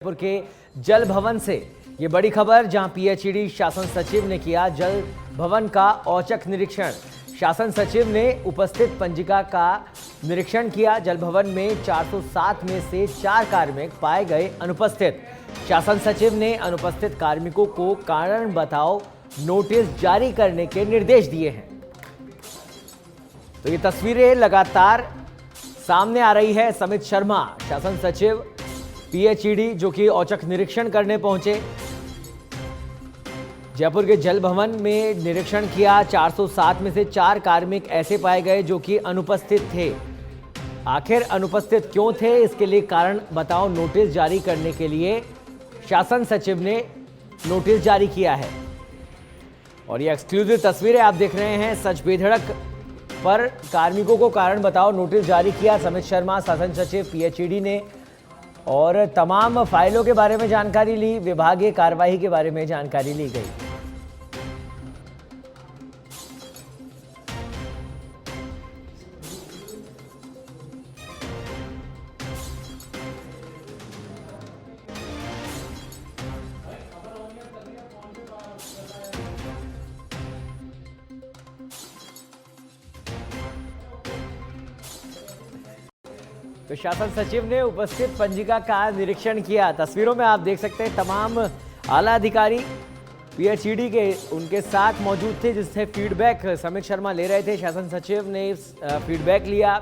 जयपुर के जल भवन से ये बड़ी खबर, जहां पीएचईडी शासन सचिव ने किया जल भवन का औचक निरीक्षण। शासन सचिव ने उपस्थित पंजिका का निरीक्षण किया। जल भवन में 407 में से 4 कार्मिक पाए गए अनुपस्थित। शासन सचिव ने अनुपस्थित कार्मिकों को कारण बताओ नोटिस जारी करने के निर्देश दिए हैं। तो ये तस्वीरें लगातार सामने आ रही है। समित शर्मा शासन सचिव पीएचईडी जो कि औचक निरीक्षण करने पहुंचे, जयपुर के जल भवन में निरीक्षण किया। 407 में से 4 कार्मिक ऐसे पाए गए जो कि अनुपस्थित थे। आखिर अनुपस्थित क्यों थे, इसके लिए कारण बताओ नोटिस जारी करने के लिए शासन सचिव ने नोटिस जारी किया है। और ये एक्सक्लूसिव तस्वीरें आप देख रहे हैं। सच बेधड़क पर कार्मिकों को कारण बताओ नोटिस जारी किया समित शर्मा शासन सचिव पीएचईडी ने, और तमाम फाइलों के बारे में जानकारी ली, विभागीय कार्रवाई के बारे में जानकारी ली गई। तो शासन सचिव ने उपस्थित पंजिका का निरीक्षण किया। तस्वीरों में आप देख सकते हैं तमाम आला अधिकारी पीएचईडी के उनके साथ मौजूद थे, जिससे फीडबैक समित शर्मा ले रहे थे। शासन सचिव ने फीडबैक लिया,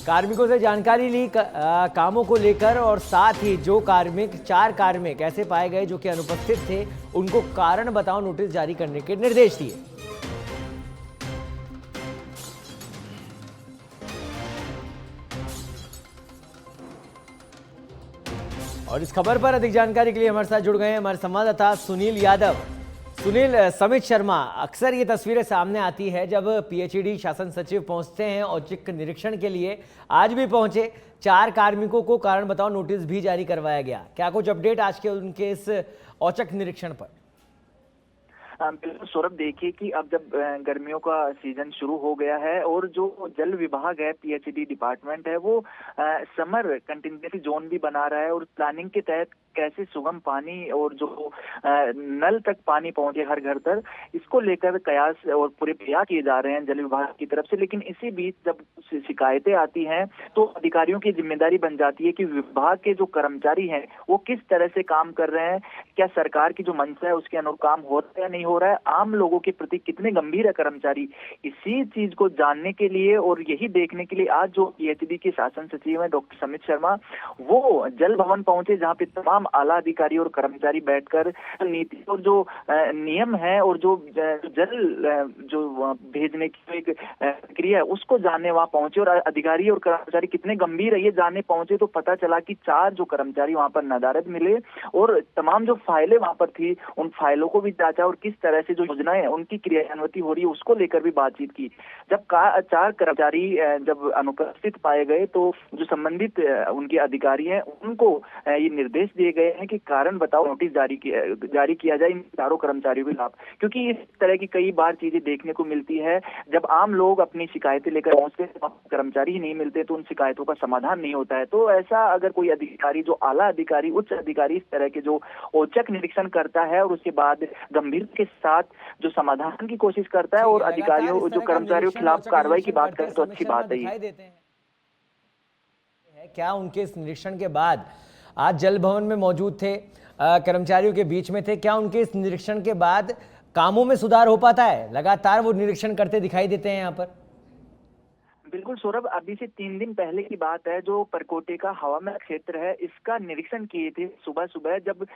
कार्मिकों से जानकारी ली कामों को लेकर, और साथ ही जो कार्मिक 4 कार्मिक ऐसे पाए गए जो कि अनुपस्थित थे, उनको कारण बताओ नोटिस जारी करने के निर्देश दिए। और इस खबर पर अधिक जानकारी के लिए हमारे साथ जुड़ गए हैं हमारे संवाददाता सुनील यादव। सुनील, समित शर्मा, अक्सर ये तस्वीरें सामने आती है जब पीएचईडी शासन सचिव पहुंचते हैं औचक निरीक्षण के लिए। आज भी पहुंचे, 4 कार्मिकों को कारण बताओ नोटिस भी जारी करवाया गया। क्या कुछ अपडेट आज के उनके इस औचक निरीक्षण पर? बिल्कुल सौरभ, देखिए कि अब जब गर्मियों का सीजन शुरू हो गया है और जो जल विभाग है, पीएचईडी डिपार्टमेंट है, वो समर कंटिन्यूटी जोन भी बना रहा है और प्लानिंग के तहत कैसे सुगम पानी और जो नल तक पानी पहुंचे हर घर तक, इसको लेकर कयास और पूरे प्रयास किए जा रहे हैं जल विभाग की तरफ से। लेकिन इसी बीच जब शिकायतें आती हैं तो अधिकारियों की जिम्मेदारी बन जाती है कि विभाग के जो कर्मचारी हैं वो किस तरह से काम कर रहे हैं, क्या सरकार की जो मंशा है उसके अनुरूप काम हो रहा है या नहीं हो रहा है, आम लोगों के प्रति कितने गंभीर है कर्मचारी। इसी चीज को जानने के लिए और यही देखने के लिए आज जो पीएचईडी के शासन सचिव है डॉक्टर समित शर्मा, वो जल भवन पहुंचे, जहाँ पे तमाम आला अधिकारी और कर्मचारी बैठकर नीति और जो नियम है और जो जल जो भेजने की एक प्रक्रिया है उसको जानने वहां पहुंचे। और अधिकारी और कर्मचारी कितने गंभीर है ये जानने पहुंचे तो पता चला कि 4 जो कर्मचारी वहां पर नदारद मिले और तमाम जो फाइलें वहां पर थी उन फाइलों को भी जांचा और किस तरह से जो योजनाएं हैं उनकी क्रियान्वित हो रही है उसको लेकर भी बातचीत की। जब 4 कर्मचारी जब अनुपस्थित पाए गए तो जो संबंधित उनके अधिकारी हैं उनको ये निर्देश दिए गए हैं कि कारण बताओ नोटिस जारी किया जाए इन 4 कर्मचारियों के खिलाफ। क्योंकि इस तरह की कई बार चीजें देखने को मिलती है, जब आम लोग अपनी शिकायतें लेकर पहुंचते हैं, कर्मचारी ही नहीं मिलते तो उन शिकायतों का समाधान नहीं होता है। तो ऐसा अगर कोई अधिकारी, जो आला अधिकारी, उच्च अधिकारी इस तरह के जो औचक निरीक्षण करता है और उसके बाद गंभीर के साथ जो समाधान की कोशिश करता है और अधिकारियों जो कर्मचारियों के खिलाफ कार्रवाई की बात करें तो अच्छी बात है। क्या उनके इस निरीक्षण के बाद, आज जल भवन में मौजूद थे, कर्मचारियों के बीच में थे, क्या उनके इस निरीक्षण के बाद कामों में सुधार हो पाता है? लगातार वो निरीक्षण करते दिखाई देते हैं यहाँ पर। बिल्कुल सौरभ, अभी से 3 दिन पहले की बात है, जो परकोटे का हवामहल क्षेत्र है इसका निरीक्षण किए थे। सुबह सुबह जब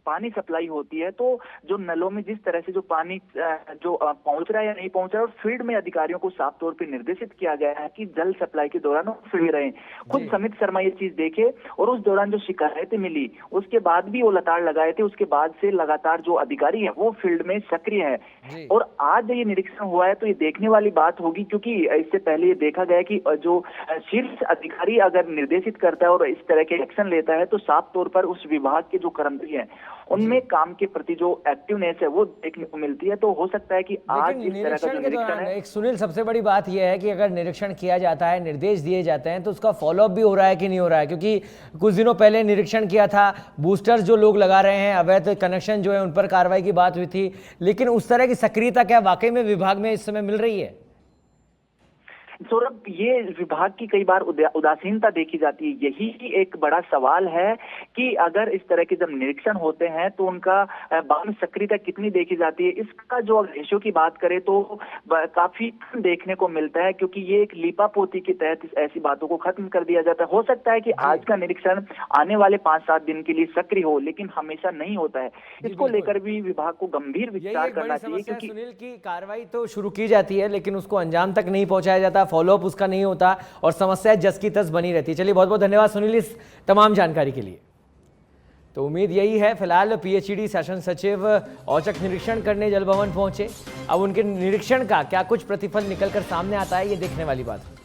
पानी सप्लाई होती है तो जो नलों में जिस तरह से जो पानी जो पहुंच रहा है या नहीं पहुंच रहा है, और फील्ड में अधिकारियों को साफ तौर पे निर्देशित किया गया है कि जल सप्लाई के दौरान वो फील्ड रहे। खुद समित शर्मा ये चीज देखे और उस दौरान जो शिकायतें मिली उसके बाद भी वो लताड़ लगाए थे। उसके बाद से लगातार जो अधिकारी है वो फील्ड में सक्रिय है। और आज ये निरीक्षण हुआ है तो ये देखने वाली बात होगी, क्योंकि इससे पहले फिलहाल ये देखा गया कि जो शीर्ष अधिकारी अगर निर्देशित करता है और इस तरह के एक्शन लेता है तो साफ तौर पर उस विभाग के जो कर्मचारी हैं उनमें काम के प्रति जो एक्टिवनेस है वो देखने को मिलती है। तो हो सकता है कि आज लेकिन इस तरह का जो निरीक्षण के निरीक्षण दौरान है, एक सुनील, सबसे बड़ी बात यह है कि अगर निरीक्षण किया जाता है, निर्देश दिए जाते हैं, तो उसका फॉलोअप भी हो रहा है कि नहीं हो रहा है। क्योंकि कुछ दिनों पहले निरीक्षण किया था, बूस्टर्स जो लोग लगा रहे हैं, अवैध कनेक्शन जो है उन पर कार्रवाई की बात हुई थी, लेकिन उस तरह की सक्रियता क्या वाकई में विभाग में इस समय मिल रही है? सौरभ, ये विभाग की कई बार उदासीनता देखी जाती है। यही एक बड़ा सवाल है कि अगर इस तरह के जब निरीक्षण होते हैं तो उनका बाद में सक्रियता कितनी देखी जाती है। इसका जो रेशियो की बात करें तो काफी कम देखने को मिलता है, क्योंकि ये एक लीपापोती के तहत ऐसी बातों को खत्म कर दिया जाता है। हो सकता है कि आज का निरीक्षण आने वाले 5-7 दिन के लिए सक्रिय हो, लेकिन हमेशा नहीं होता है। इसको लेकर भी विभाग को गंभीर विचार करना चाहिए, क्योंकि सुनील की कार्रवाई तो शुरू की जाती है लेकिन उसको अंजाम तक नहीं पहुंचाया जाता, फॉलोअप उसका नहीं होता और समस्या जस की तस बनी रहती है। चलिए, बहुत बहुत धन्यवाद सुनील इस तमाम जानकारी के लिए। तो उम्मीद यही है, फिलहाल पीएचईडी शासन सचिव औचक निरीक्षण करने जल भवन पहुंचे। अब उनके निरीक्षण का क्या कुछ प्रतिफल निकलकर सामने आता है, ये देखने वाली बात है।